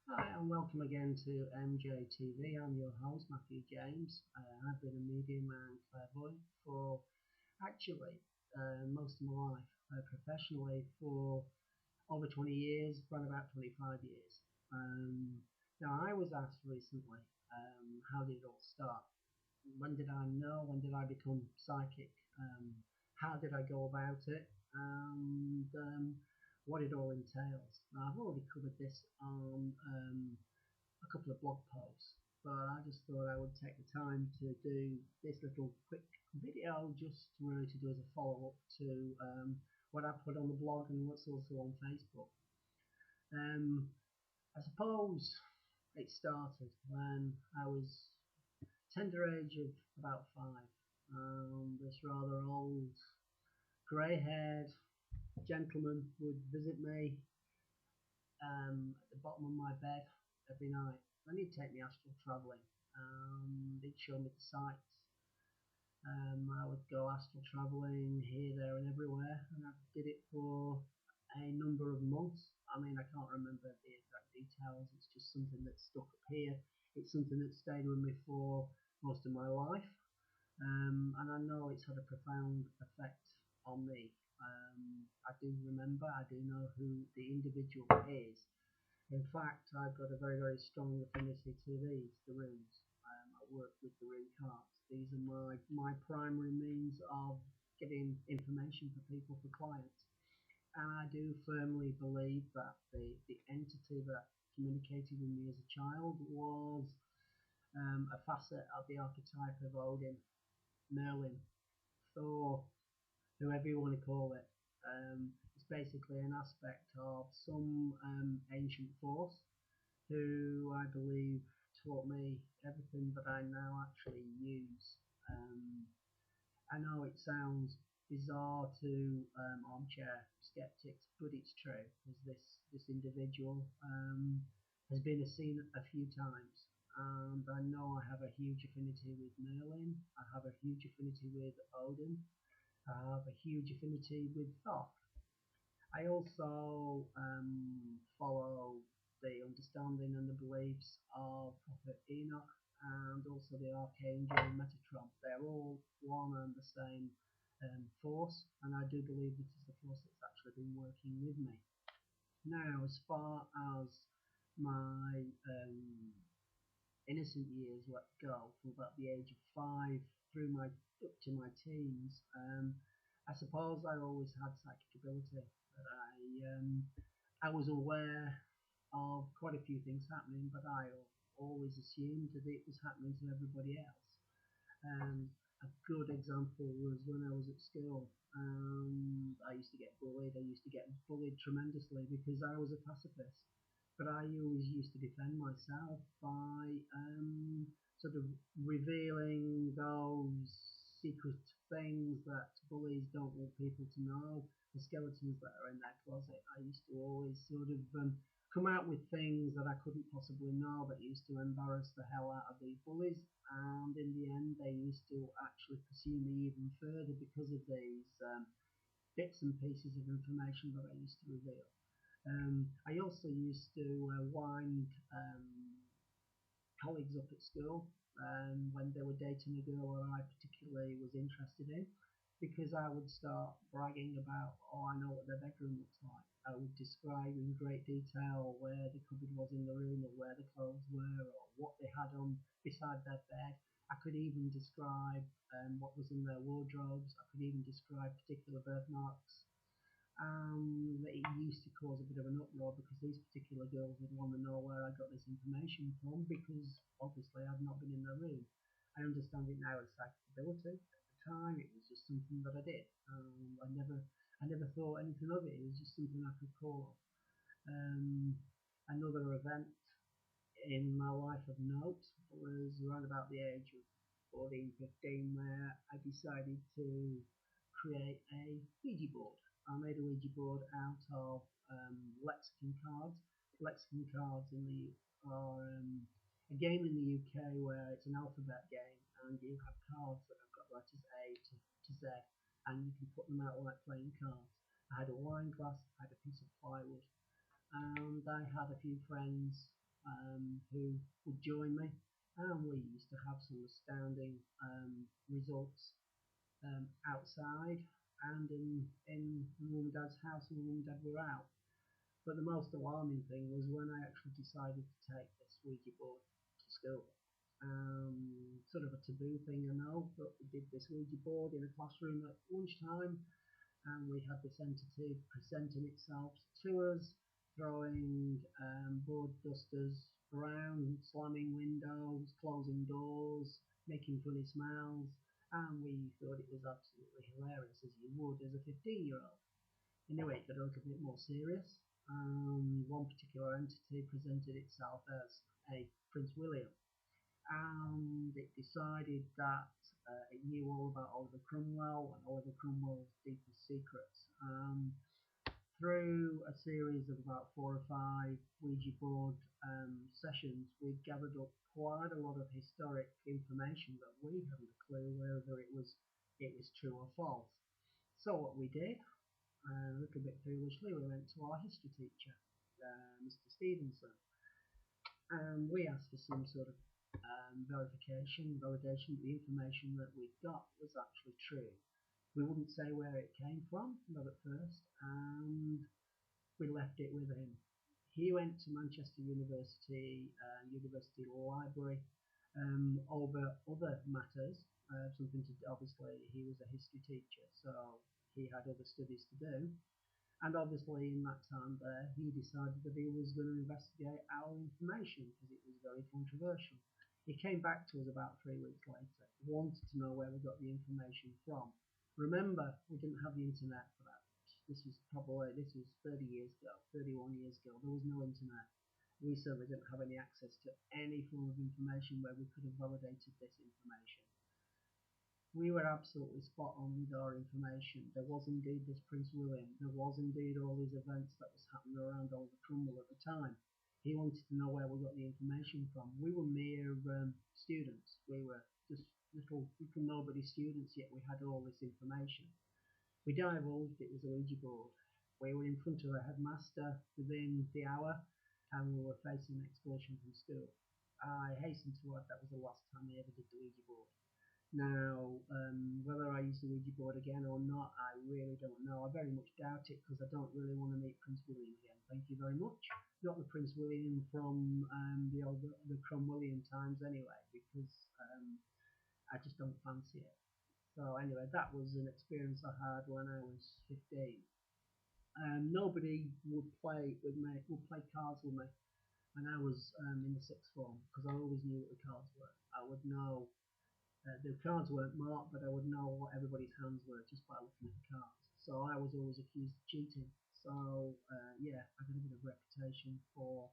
Hi, and welcome again to MJTV. I'm your host, Matthew James. I've been a medium and clairvoyant for actually most of my life, professionally for over 20 years, around about 25 years. Um, Now, I was asked recently, how did it all start? When did I know? When did I become psychic? How did I go about it? And what it all entails. Now, I've already covered this on a couple of blog posts, but I just thought I would take the time to do this little quick video just really to do as a follow-up to what I put on the blog and what's also on Facebook. Um, I suppose it started when I was tender age of about 5. This rather old, grey-haired gentleman would visit me at the bottom of my bed every night. And he'd take me astral travelling. He'd show me the sights. I would go astral travelling here, there, and everywhere, and I did it for a number of months. I mean, I can't remember the exact details. It's just something that stuck up here. It's something that stayed with me for most of my life, and I know it's had a profound effect on me. I do remember, I do know who the individual is. In fact, I've got a very, very strong affinity to the runes. I work with the rune cards. These are my primary means of getting information for people, for clients. And I do firmly believe that the entity that communicated with me as a child was a facet of the archetype of Odin, Merlin, Thor, whoever you want to call it. It's basically an aspect of some ancient force who I believe taught me everything that I now actually use. Um, I know it sounds bizarre to armchair skeptics, but it's true. Because this individual has been seen a few times, and I know I have a huge affinity with Merlin. I have a huge affinity with Odin. I have a huge affinity with Thor. I also follow the understanding and the beliefs of Prophet Enoch and also the Archangel Metatron. They're all one and the same force, and I do believe this is the force that's actually been working with me. Now, as far as my innocent years let go, from about the age of 5 through my up to my teens, I suppose I always had psychic ability. I was aware of quite a few things happening, but I always assumed that it was happening to everybody else. A good example was when I was at school. I used to get bullied. I used to get bullied tremendously because I was a pacifist. But I always used to defend myself by sort of revealing those secret things that bullies don't want people to know, the skeletons that are in their closet. I used to always sort of come out with things that I couldn't possibly know that used to embarrass the hell out of the bullies, and in the end they used to actually pursue me even further because of these bits and pieces of information that I used to reveal. I also used to wind colleagues up at school when they were dating a girl that I particularly was interested in, because I would start bragging about, oh, I know what their bedroom looks like. I would describe in great detail where the cupboard was in the room, or where the clothes were, or what they had on beside their bed. I could even describe what was in their wardrobes. I could even describe particular birthmarks. It used to cause a bit of an uproar because these particular girls would want to know where I got this information from, because obviously I'd not been in their room. I understand it now as psychic ability. At the time, it was just something that I did. I never thought anything of it. It was just something I could call on. Another event in my life of note was around about the age of 14, 15, where I decided to create a Ouija board. I made a Ouija board out of lexicon cards. Lexicon cards are a game in the UK where it's an alphabet game, and you have cards that have got letters A to Z, and you can put them out like playing cards. I had a wine glass, I had a piece of plywood, and I had a few friends who would join me, and we used to have some astounding results outside and in mum and dad's house when mum and dad were out. But the most alarming thing was when I actually decided to take this Ouija board to school. Sort of a taboo thing, I know, but we did this Ouija board in a classroom at lunchtime, and we had this entity presenting itself to us, throwing board dusters around, slamming windows, closing doors, making funny smiles, and we thought it was absolutely hilarious, as you would as a 15-year-old. Anyway, it got a little bit more serious. One particular entity presented itself as a Prince William, and it decided that it knew all about Oliver Cromwell and Oliver Cromwell's deepest secrets. Through a series of about 4 or 5 Ouija board sessions, we gathered up quite a lot of historic information that we hadn't a clue whether it was true or false. So what we did, a little bit foolishly, we went to our history teacher, Mr. Stevenson, and we asked for some sort of validation that the information that we got was actually true. We wouldn't say where it came from, not at first, and we left it with him. He went to Manchester University Library over other matters, something to obviously he was a history teacher, so he had other studies to do. And obviously, in that time there, he decided that he was going to investigate our information because it was very controversial. He came back to us about 3 weeks later, wanted to know where we got the information from. Remember, we didn't have the internet for that. This was 30 years ago, 31 years ago. There was no internet. We certainly didn't have any access to any form of information where we could have validated this information. We were absolutely spot on with our information. There was indeed this Prince William. There was indeed all these events that was happening around Oliver Cromwell at the time. He wanted to know where we got the information from. We were mere students. We were just little nobody students, yet we had all this information. We divulged it was a Ouija board. We were in front of a headmaster within the hour, and we were facing an expulsion from school. I hasten to add that was the last time we ever did the Ouija board. Now, whether I use the Ouija board again or not, I really don't know. I very much doubt it because I don't really want to meet Prince William again. Thank you very much. Not the Prince William from the Cromwellian times anyway, because I just don't fancy it. So anyway, that was an experience I had when I was 15. Nobody would play cards with me when I was in the sixth form because I always knew what the cards were. I would know the cards weren't marked, but I would know what everybody's hands were just by looking at the cards. So I was always accused of cheating. So yeah, I got a bit of reputation for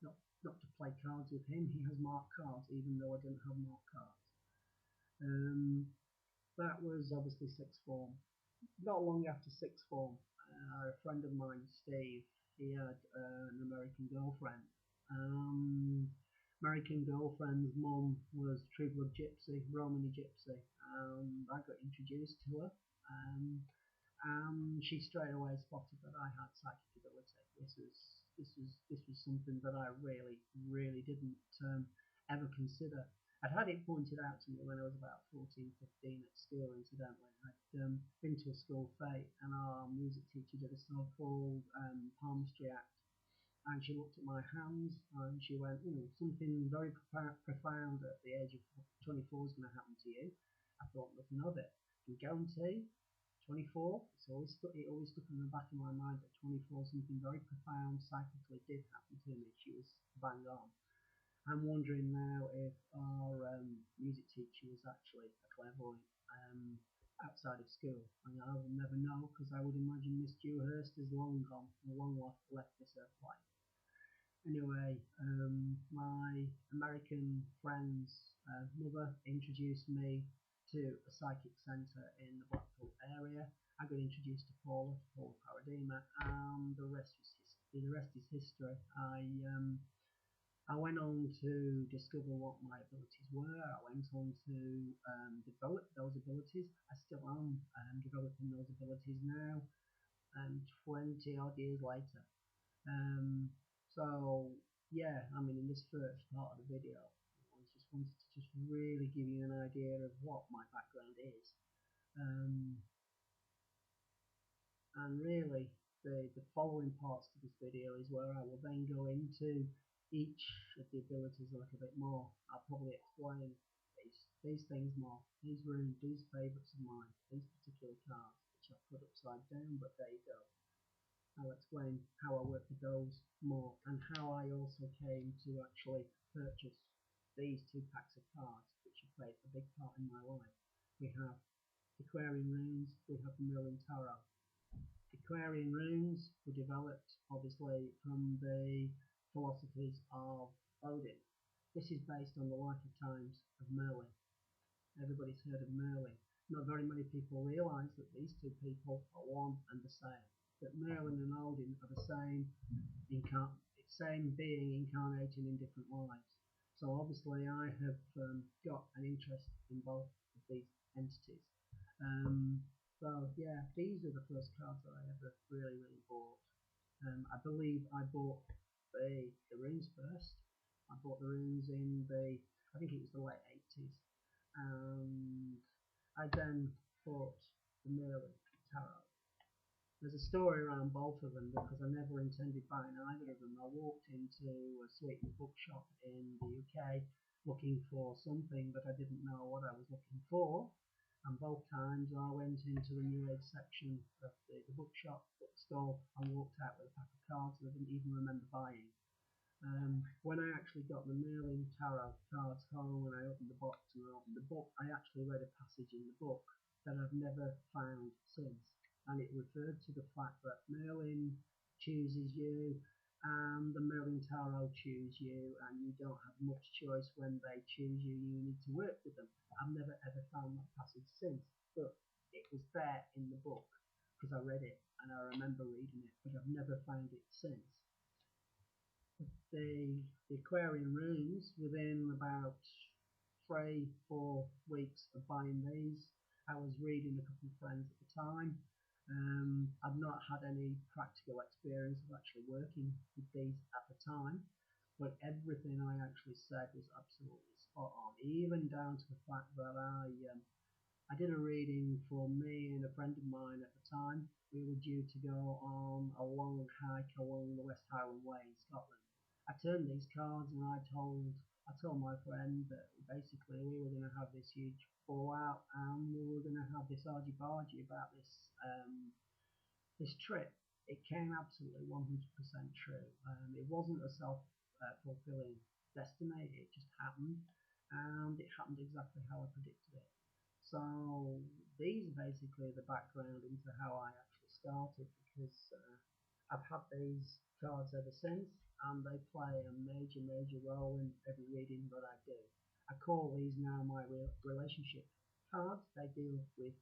not to play cards with him. He has marked cards, even though I didn't have marked cards. That was obviously sixth form. Not long after sixth form, a friend of mine, Steve, he had an American girlfriend. American girlfriend's mum was True Blood Gypsy, Romany Gypsy. I got introduced to her, and she straight away spotted that I had psychic ability. This was something that I really didn't ever consider. I'd had it pointed out to me when I was about 14, 15 at school, incidentally. I'd been to a school fete, and our music teacher did a song called Palmistry Act. And she looked at my hands and she went, something very profound at the age of 24 is going to happen to you. I thought nothing of it. I guarantee 24, it always stuck in the back of my mind that 24 something very profound psychically did happen to me. She was bang on. I'm wondering now if our music teacher was actually a clairvoyant outside of school. And I will never know because I would imagine Miss Dewhurst is long gone, long left this earth life. Anyway, my American friend's mother introduced me to a psychic centre in the Blackpool area. I got introduced to Paula Paradema, and the rest is history. I went on to discover what my abilities were. I went on to develop those abilities. I still am developing those abilities now, 20 odd years later. So yeah, I mean, in this first part of the video, I just wanted to just really give you an idea of what my background is. Um, and really, the following parts to this video is where I will then go into each of the abilities a little bit more. I'll probably explain these things more, these runes, these favourites of mine, these particular cards, which I've put upside down, but there you go. I'll explain how I work with those more, and how I also came to actually purchase these 2 packs of cards, which have played a big part in my life. We have Aquarian runes, we have the Merlin Tarot. Aquarian runes were developed obviously from the philosophies of Odin. This is based on the life of times of Merlin. Everybody's heard of Merlin. Not very many people realise that these 2 people are one and the same. That Merlin and Odin are the same being incarnating in different lives. So obviously I have got an interest in both of these entities. So yeah, these are the first cards that I ever really bought. I believe I bought the runes first. I bought the runes in I think it was the late 80s. And I then bought the Merlin Tarot. There's a story around both of them because I never intended buying either of them. I walked into a Sweeten's bookshop in the UK looking for something, but I didn't know what I was looking for. And both times I went into the New Age section of the bookstore, and walked out with a pack of cards that I didn't even remember buying. When I actually got the Merlin Tarot cards home, and I opened the box and I opened the book, I actually read a passage in the book that I've never found since. And it referred to the fact that Merlin chooses you and the Merlin Tarot choose you, and you don't have much choice when they choose you. You need to work with them. I've never ever found that passage since, but it was there in the book because I read it and I remember reading it, but I've never found it since. The Aquarian runes, within about 3-4 weeks of buying these, I was reading a couple of friends at the time. I've not had any practical experience of actually working with these at the time, but everything I actually said was absolutely spot on, even down to the fact that I did a reading for me and a friend of mine at the time. We were due to go on a long hike along the West Highland Way in Scotland. I turned these cards and I told my friend that basically we were going to have this huge fallout, and we were going to have this argy-bargy about this trip. It came absolutely 100% true. It wasn't a self-fulfilling destiny. It just happened, and it happened exactly how I predicted it. So these are basically the background into how I actually started, because I've had these cards ever since, and they play a major role in every reading that I do. I call these now my relationship cards. They deal with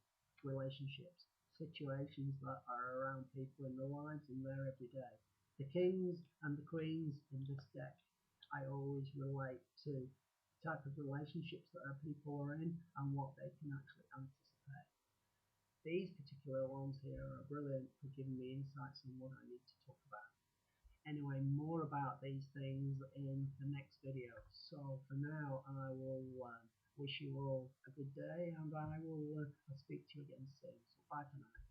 relationships, situations that are around people in their lives and their everyday. The kings and the queens in this deck, I always relate to the type of relationships that our people are in and what they can actually anticipate. These particular ones here are brilliant for giving me insights on what I need to talk about. Anyway, more about these things in the next video. So for now, I will wish you all a good day, and I will I'll speak to you again soon. So bye for now.